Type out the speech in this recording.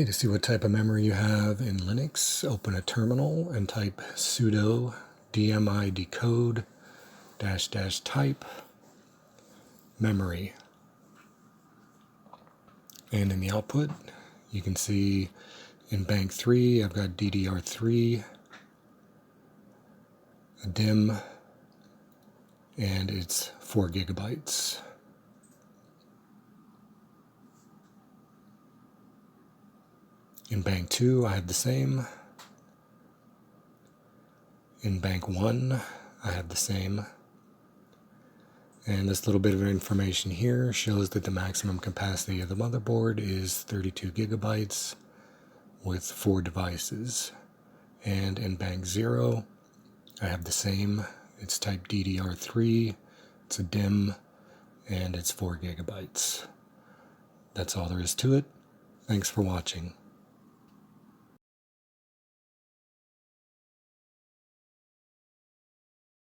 Okay, to see what type of memory you have in Linux, open a terminal and type sudo dmi decode -- type memory. And in the output, you can see in bank 3, I've got DDR3, a DIMM, and it's 4 gigabytes. In bank 2, I have the same. In bank 1, I have the same. And this little bit of information here shows that the maximum capacity of the motherboard is 32 gigabytes with 4 devices. And in bank 0, I have the same. It's type DDR3, it's a DIMM, and it's 4 gigabytes. That's all there is to it. Thanks for watching.